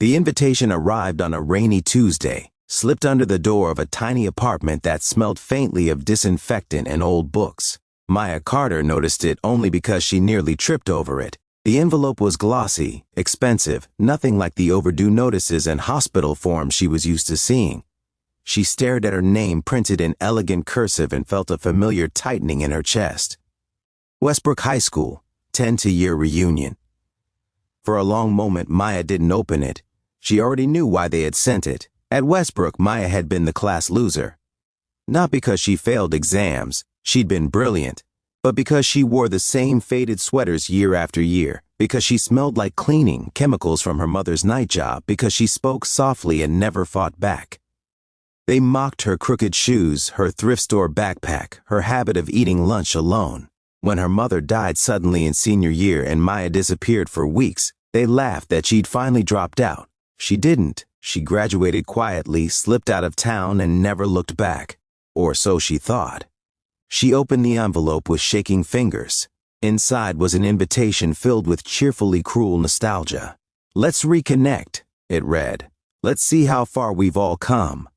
The invitation arrived on a rainy Tuesday, slipped under the door of a tiny apartment that smelled faintly of disinfectant and old books. Maya Carter noticed it only because she nearly tripped over it. The envelope was glossy, expensive, nothing like the overdue notices and hospital forms she was used to seeing. She stared at her name printed in elegant cursive and felt a familiar tightening in her chest. Westbrook High School, 10th-year reunion. For a long moment, Maya didn't open it. She already knew why they had sent it. At Westbrook, Maya had been the class loser. Not because she failed exams, she'd been brilliant, but because she wore the same faded sweaters year after year, because she smelled like cleaning chemicals from her mother's night job, because she spoke softly and never fought back. They mocked her crooked shoes, her thrift store backpack, her habit of eating lunch alone. When her mother died suddenly in senior year and Maya disappeared for weeks, they laughed that she'd finally dropped out. She didn't. She graduated quietly, slipped out of town, and never looked back. Or so she thought. She opened the envelope with shaking fingers. Inside was an invitation filled with cheerfully cruel nostalgia. "Let's reconnect," it read. "Let's see how far we've all come."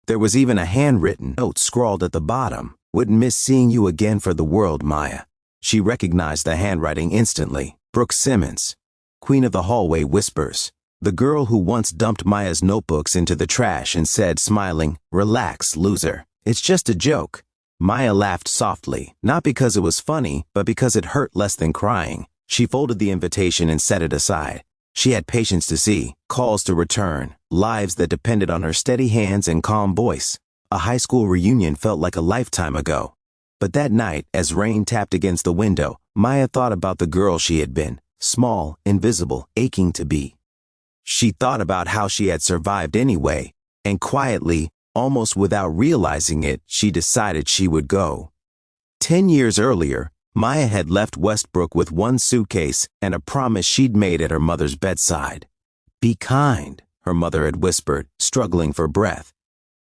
There was even a handwritten note scrawled at the bottom. "Wouldn't miss seeing you again for the world, Maya." She recognized the handwriting instantly. Brooke Simmons, Queen of the Hallway Whispers. The girl who once dumped Maya's notebooks into the trash and said, smiling, "Relax, loser. It's just a joke." Maya laughed softly, not because it was funny, but because it hurt less than crying. She folded the invitation and set it aside. She had patience to see, calls to return, lives that depended on her steady hands and calm voice. A high school reunion felt like a lifetime ago. But that night, as rain tapped against the window, Maya thought about the girl she had been, small, invisible, aching to be. She thought about how she had survived anyway, and quietly, almost without realizing it, she decided she would go. 10 years earlier, Maya had left Westbrook with one suitcase and a promise she'd made at her mother's bedside. "Be kind," her mother had whispered, struggling for breath.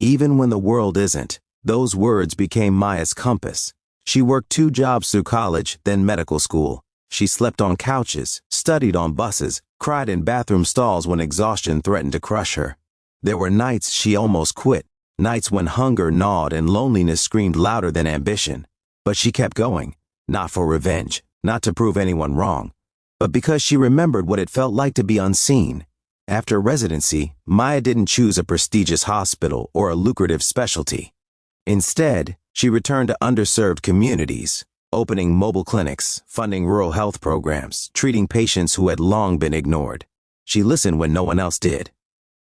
Even when the world isn't, those words became Maya's compass. She worked 2 jobs through college, then medical school. She slept on couches, studied on buses, cried in bathroom stalls when exhaustion threatened to crush her. There were nights she almost quit, nights when hunger gnawed and loneliness screamed louder than ambition. But she kept going, not for revenge, not to prove anyone wrong, but because she remembered what it felt like to be unseen. After residency, Maya didn't choose a prestigious hospital or a lucrative specialty. Instead, she returned to underserved communities, opening mobile clinics, funding rural health programs, treating patients who had long been ignored. She listened when no one else did.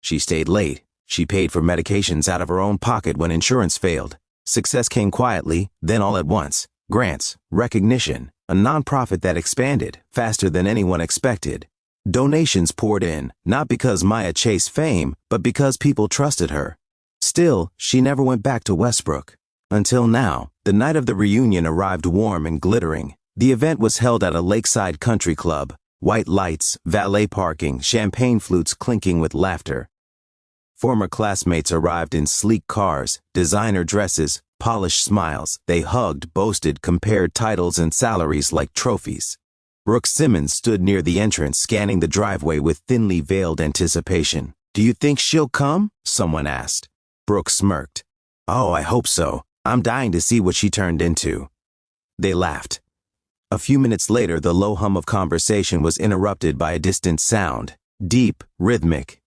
She stayed late. She paid for medications out of her own pocket when insurance failed. Success came quietly, then all at once. Grants, recognition, a nonprofit that expanded faster than anyone expected. Donations poured in, not because Maya chased fame, but because people trusted her. Still, she never went back to Westbrook. Until now, the night of the reunion arrived warm and glittering. The event was held at a lakeside country club. White lights, valet parking, champagne flutes clinking with laughter. Former classmates arrived in sleek cars, designer dresses, polished smiles. They hugged, boasted, compared titles and salaries like trophies. Brooke Simmons stood near the entrance, scanning the driveway with thinly veiled anticipation. "Do you think she'll come?" someone asked. Brooke smirked. "Oh, I hope so. I'm dying to see what she turned into." They laughed. A few minutes later, the low hum of conversation was interrupted by a distant sound. Deep, rhythmic,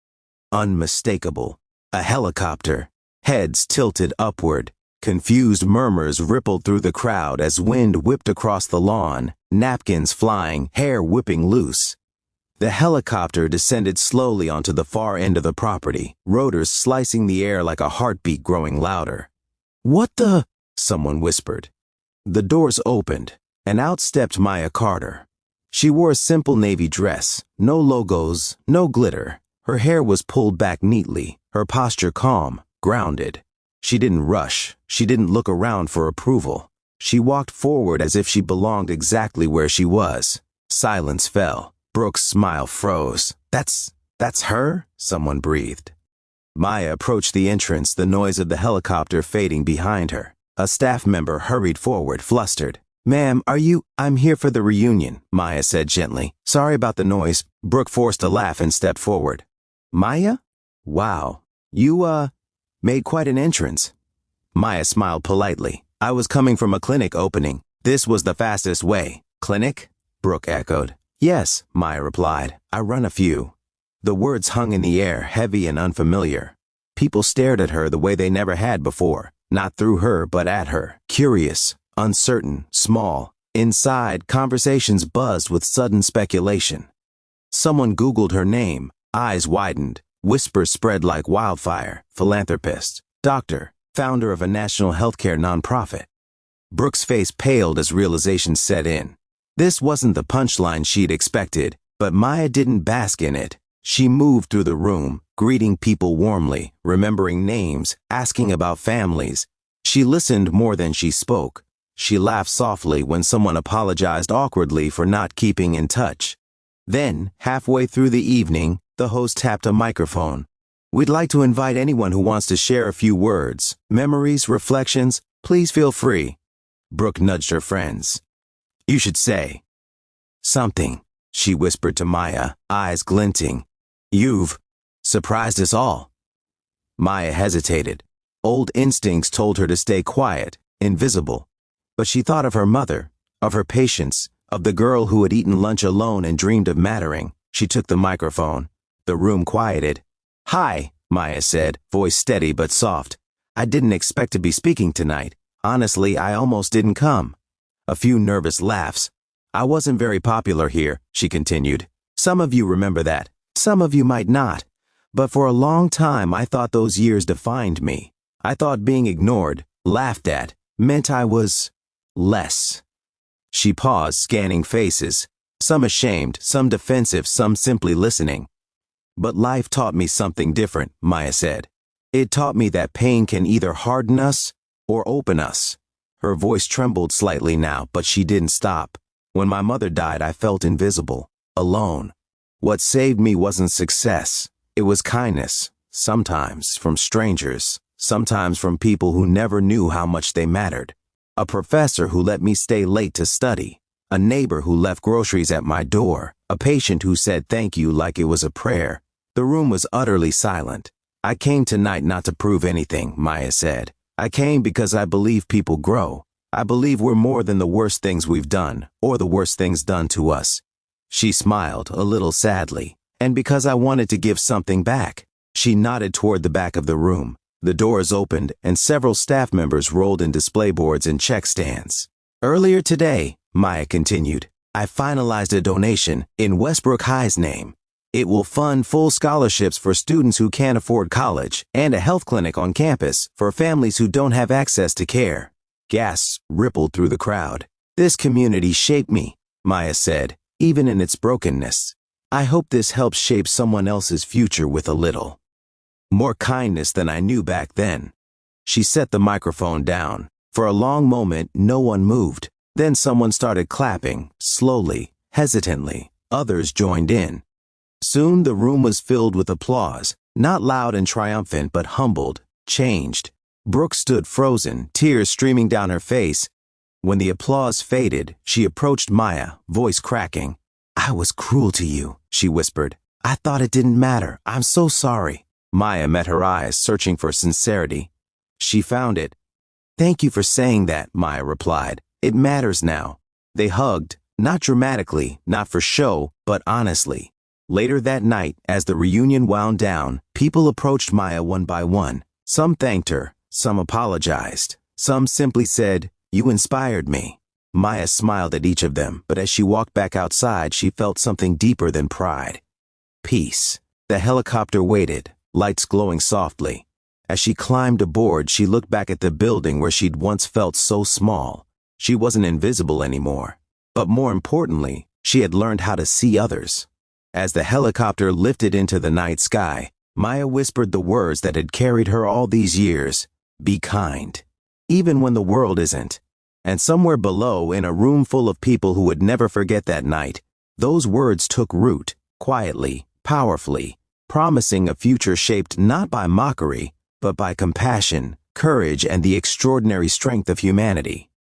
unmistakable. A helicopter. Heads tilted upward. Confused murmurs rippled through the crowd as wind whipped across the lawn, napkins flying, hair whipping loose. The helicopter descended slowly onto the far end of the property, rotors slicing the air like a heartbeat growing louder. "What the?" someone whispered. The doors opened, and out stepped Maya Carter. She wore a simple navy dress, no logos, no glitter. Her hair was pulled back neatly, her posture calm, grounded. She didn't rush. She didn't look around for approval. She walked forward as if she belonged exactly where she was. Silence fell. Brooke's smile froze. That's her?" someone breathed. Maya approached the entrance, the noise of the helicopter fading behind her. A staff member hurried forward, flustered. "Ma'am, I'm here for the reunion," Maya said gently. "Sorry about the noise." Brooke forced a laugh and stepped forward. Maya? Wow. You, made quite an entrance. Maya smiled politely. I was coming from a clinic opening. This was the fastest way. Clinic? Brooke echoed. Yes, Maya replied. I run a few. The words hung in the air, heavy and unfamiliar. People stared at her the way they never had before. Not through her, but at her. Curious, uncertain, small. Inside, conversations buzzed with sudden speculation. Someone Googled her name. Eyes widened. Whispers spread like wildfire. Philanthropist. Doctor. Founder of a national healthcare nonprofit. Brooke's face paled as realization set in. This wasn't the punchline she'd expected, but Maya didn't bask in it. She moved through the room, greeting people warmly, remembering names, asking about families. She listened more than she spoke. She laughed softly when someone apologized awkwardly for not keeping in touch. Then, halfway through the evening, the host tapped a microphone. We'd like to invite anyone who wants to share a few words, memories, reflections. Please feel free. Brooke nudged her friends. You should say something, she whispered to Maya, eyes glinting. You've surprised us all. Maya hesitated. Old instincts told her to stay quiet, invisible. But she thought of her mother, of her patients, of the girl who had eaten lunch alone and dreamed of mattering. She took the microphone. The room quieted. Hi, Maya said, voice steady but soft. I didn't expect to be speaking tonight. Honestly, I almost didn't come. A few nervous laughs. I wasn't very popular here, she continued. Some of you remember that. Some of you might not. But for a long time, I thought those years defined me. I thought being ignored, laughed at, meant I was less. She paused, scanning faces. Some ashamed, some defensive, some simply listening. But life taught me something different, Maya said. It taught me that pain can either harden us or open us. Her voice trembled slightly now, but she didn't stop. When my mother died, I felt invisible, alone. What saved me wasn't success. It was kindness, sometimes from strangers, sometimes from people who never knew how much they mattered. A professor who let me stay late to study. A neighbor who left groceries at my door. A patient who said thank you like it was a prayer. The room was utterly silent. I came tonight not to prove anything, Maya said. I came because I believe people grow. I believe we're more than the worst things we've done, or the worst things done to us. She smiled, a little sadly. And because I wanted to give something back. She nodded toward the back of the room. The doors opened, and several staff members rolled in display boards and check stands. Earlier today, Maya continued, I finalized a donation in Westbrook High's name. It will fund full scholarships for students who can't afford college and a health clinic on campus for families who don't have access to care. Gasps rippled through the crowd. This community shaped me, Maya said, even in its brokenness. I hope this helps shape someone else's future with a little more kindness than I knew back then. She set the microphone down. For a long moment, no one moved. Then someone started clapping, slowly, hesitantly. Others joined in. Soon the room was filled with applause, not loud and triumphant, but humbled, changed. Brooke stood frozen, tears streaming down her face. When the applause faded, she approached Maya, voice cracking. I was cruel to you, she whispered. I thought it didn't matter. I'm so sorry. Maya met her eyes, searching for sincerity. She found it. Thank you for saying that, Maya replied. It matters now. They hugged, not dramatically, not for show, but honestly. Later that night, as the reunion wound down, people approached Maya one by one. Some thanked her, some apologized, some simply said, You inspired me. Maya smiled at each of them, but as she walked back outside, she felt something deeper than pride. Peace. The helicopter waited, lights glowing softly. As she climbed aboard, she looked back at the building where she'd once felt so small. She wasn't invisible anymore. But more importantly, she had learned how to see others. As the helicopter lifted into the night sky, Maya whispered the words that had carried her all these years. Be kind. Even when the world isn't. And somewhere below, in a room full of people who would never forget that night, those words took root, quietly, powerfully, promising a future shaped not by mockery, but by compassion, courage, and the extraordinary strength of humanity.